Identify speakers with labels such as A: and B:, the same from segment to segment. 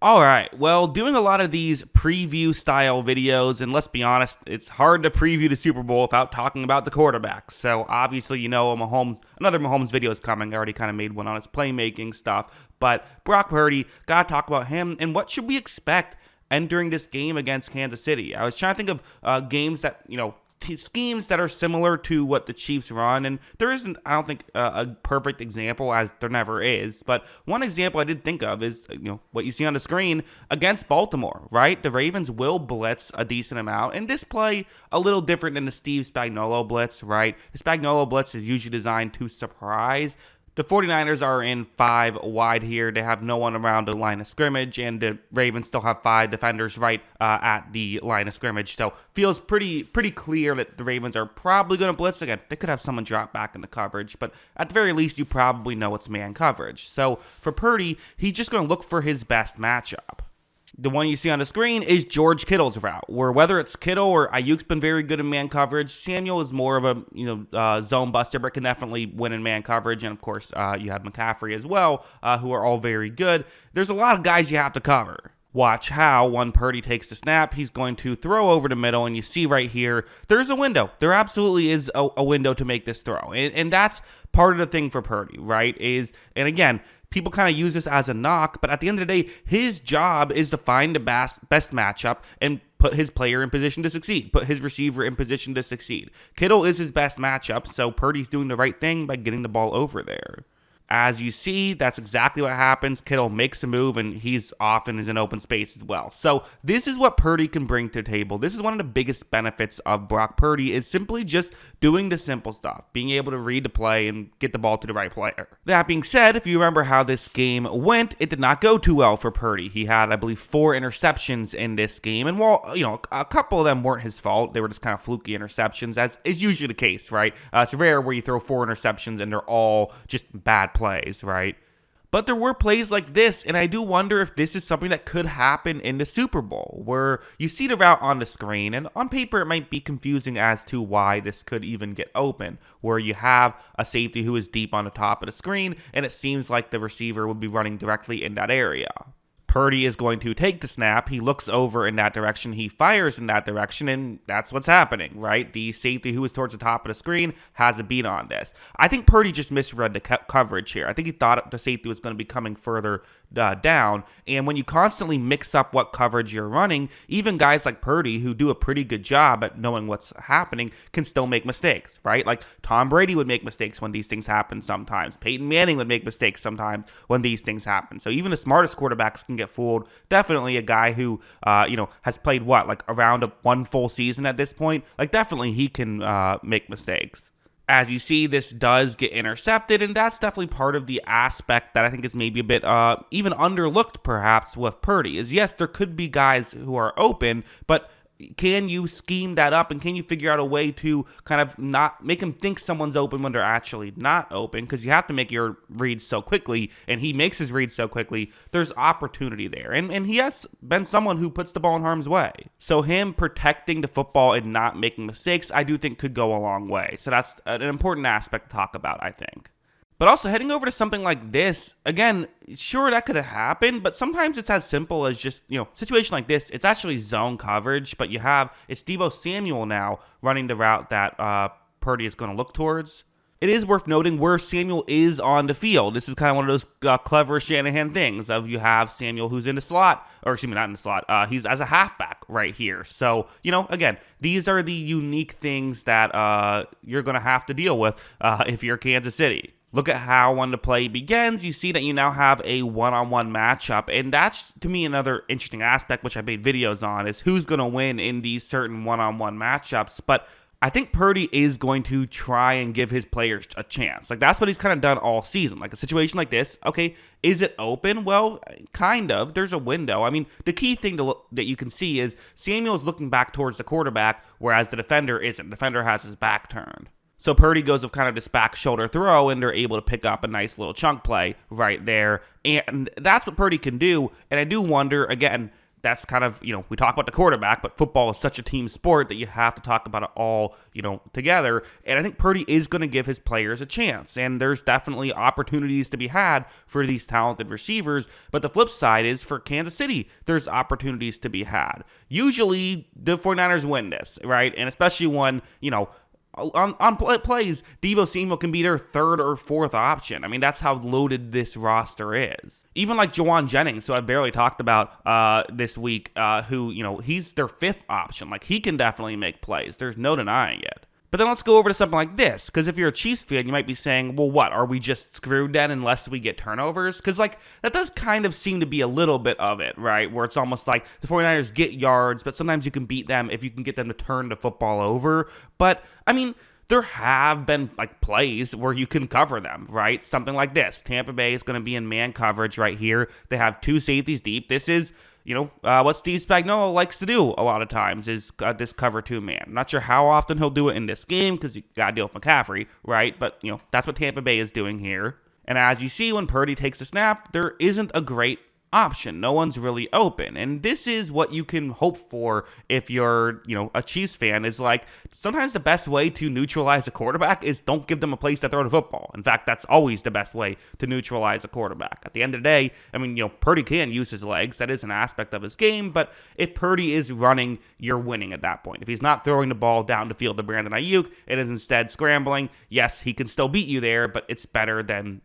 A: Alright, well, doing a lot of these preview style videos, and let's be honest, it's hard to preview the Super Bowl without talking about the quarterbacks. So obviously, another Mahomes video is coming. I already kind of made one on his playmaking stuff. But Brock Purdy, gotta talk about him, and what should we expect entering this game against Kansas City? I was trying to think of games that, schemes that are similar to what the Chiefs run, and there isn't, I don't think, a perfect example, as there never is, but one example I did think of is, what you see on the screen against Baltimore, right? The Ravens will blitz a decent amount, and this play a little different than the Steve Spagnuolo blitz, right? The Spagnuolo blitz is usually designed to surprise. The 49ers are in 5 wide here. They have no one around the line of scrimmage, and the Ravens still have 5 defenders right at the line of scrimmage. So feels pretty clear that the Ravens are probably going to blitz again. They could have someone drop back into coverage, but at the very least, you probably know it's man coverage. So for Purdy, he's just going to look for his best matchup. The one you see on the screen is George Kittle's route, where whether it's Kittle or Ayuk's been very good in man coverage. Samuel is more of a zone buster, but can definitely win in man coverage. And of course, you have McCaffrey as well, who are all very good. There's a lot of guys you have to cover. Watch how, when Purdy takes the snap, he's going to throw over the middle, and you see right here, there's a window. There absolutely is a window to make this throw, and that's part of the thing for Purdy, right? And again, people kind of use this as a knock, but at the end of the day, his job is to find the best matchup and put his player in position to succeed, put his receiver in position to succeed. Kittle is his best matchup, so Purdy's doing the right thing by getting the ball over there. As you see, that's exactly what happens. Kittle makes a move, and he's often in an open space as well. So this is what Purdy can bring to the table. This is one of the biggest benefits of Brock Purdy, is simply just doing the simple stuff, being able to read the play and get the ball to the right player. That being said, if you remember how this game went, it did not go too well for Purdy. He had, I believe, 4 interceptions in this game, and while, a couple of them weren't his fault, they were just kind of fluky interceptions, as is usually the case, right? It's rare where you throw 4 interceptions and they're all just bad plays, right? But there were plays like this, and I do wonder if this is something that could happen in the Super Bowl, where you see the route on the screen, and on paper it might be confusing as to why this could even get open, where you have a safety who is deep on the top of the screen, and it seems like the receiver would be running directly in that area. Purdy is going to take the snap, he looks over in that direction, he fires in that direction, and that's what's happening, right? The safety who is towards the top of the screen has a beat on this. I think Purdy just misread the coverage here. I think he thought the safety was going to be coming further down, and when you constantly mix up what coverage you're running, even guys like Purdy, who do a pretty good job at knowing what's happening, can still make mistakes, right? Like Tom Brady would make mistakes when these things happen sometimes. Peyton Manning would make mistakes sometimes when these things happen. So even the smartest quarterbacks can get fooled. Definitely a guy who, has played around 1 full season at this point. Definitely he can make mistakes. As you see, this does get intercepted, and that's definitely part of the aspect that I think is maybe a bit even underlooked, perhaps, with Purdy, is yes, there could be guys who are open, but can you scheme that up, and can you figure out a way to kind of not make them think someone's open when they're actually not open? Because you have to make your reads so quickly, and he makes his reads so quickly, there's opportunity there. And he has been someone who puts the ball in harm's way. So him protecting the football and not making mistakes, I do think could go a long way. So that's an important aspect to talk about, I think. But also, heading over to something like this, again, sure, that could have happened, but sometimes it's as simple as just, situation like this, it's actually zone coverage, but it's Deebo Samuel now running the route that Purdy is going to look towards. It is worth noting where Samuel is on the field. This is kind of one of those clever Shanahan things of you have Samuel who's in the slot, or excuse me, not in the slot, he's as a halfback right here. So, again, these are the unique things that you're going to have to deal with if you're Kansas City. Look at how when the play begins, you see that you now have a one-on-one matchup, and that's, to me, another interesting aspect, which I made videos on, is who's going to win in these certain one-on-one matchups. But I think Purdy is going to try and give his players a chance. That's what he's kind of done all season. A situation like this, okay, is it open? Well, kind of. There's a window. I mean, the key thing that you can see is Samuel's looking back towards the quarterback, whereas the defender isn't. The defender has his back turned. So Purdy goes with kind of this back shoulder throw, and they're able to pick up a nice little chunk play right there. And that's what Purdy can do. And I do wonder, again, that's kind of, we talk about the quarterback, but football is such a team sport that you have to talk about it all, together. And I think Purdy is going to give his players a chance. And there's definitely opportunities to be had for these talented receivers. But the flip side is for Kansas City, there's opportunities to be had. Usually the 49ers win this, right? And especially when, on plays, Deebo Samuel can be their third or fourth option. I mean, that's how loaded this roster is. Even like Jawan Jennings, who I barely talked about this week, who, he's their fifth option. Like, he can definitely make plays. There's no denying it. But then let's go over to something like this, because if you're a Chiefs fan, you might be saying, well, what, are we just screwed then unless we get turnovers? Because, that does kind of seem to be a little bit of it, right? Where it's almost like the 49ers get yards, but sometimes you can beat them if you can get them to turn the football over. But, I mean, there have been, plays where you can cover them, right? Something like this. Tampa Bay is going to be in man coverage right here. They have two safeties deep. This is, what Steve Spagnuolo likes to do a lot of times is this cover two man. Not sure how often he'll do it in this game because you got to deal with McCaffrey, right? But, that's what Tampa Bay is doing here. And as you see, when Purdy takes the snap, there isn't a great option. No one's really open. And this is what you can hope for if you're, a Chiefs fan, is sometimes the best way to neutralize a quarterback is don't give them a place to throw the football. In fact, that's always the best way to neutralize a quarterback. At the end of the day, I mean, Purdy can use his legs. That is an aspect of his game. But if Purdy is running, you're winning at that point. If he's not throwing the ball down the field to Brandon Ayuk, it is instead scrambling. Yes, he can still beat you there, but it's better than,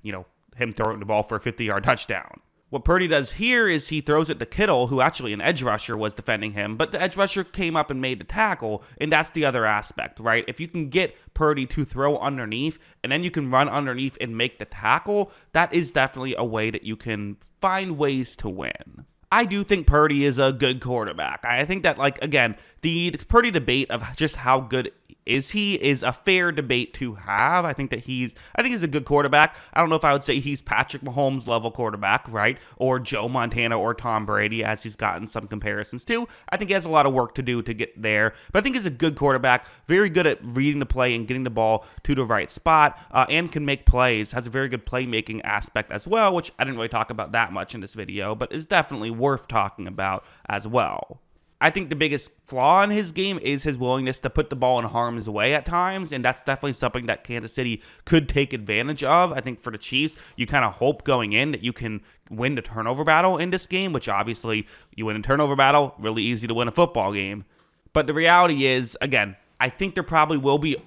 A: him throwing the ball for a 50-yard touchdown. What Purdy does here is he throws it to Kittle, who actually an edge rusher was defending him, but the edge rusher came up and made the tackle, and that's the other aspect, right? If you can get Purdy to throw underneath, and then you can run underneath and make the tackle, that is definitely a way that you can find ways to win. I do think Purdy is a good quarterback. I think that, again, the Purdy debate of just how good is a fair debate to have. I think he's a good quarterback. I don't know if I would say he's Patrick Mahomes level quarterback, right? Or Joe Montana or Tom Brady, as he's gotten some comparisons to. I think he has a lot of work to do to get there, but I think he's a good quarterback, very good at reading the play and getting the ball to the right spot, and can make plays, has a very good playmaking aspect as well, which I didn't really talk about that much in this video, but is definitely worth talking about as well. I think the biggest flaw in his game is his willingness to put the ball in harm's way at times, and that's definitely something that Kansas City could take advantage of. I think for the Chiefs, you kind of hope going in that you can win the turnover battle in this game, which obviously you win a turnover battle, really easy to win a football game. But the reality is, again, I think there probably will be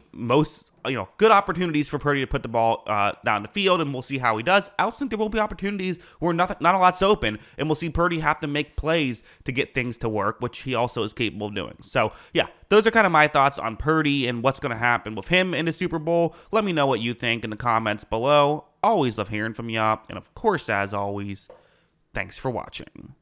A: good opportunities for Purdy to put the ball down the field, and we'll see how he does. I also think there will be opportunities where not a lot's open, and we'll see Purdy have to make plays to get things to work, which he also is capable of doing. So, yeah, those are kind of my thoughts on Purdy and what's going to happen with him in the Super Bowl. Let me know what you think in the comments below. Always love hearing from you, and of course, as always, thanks for watching.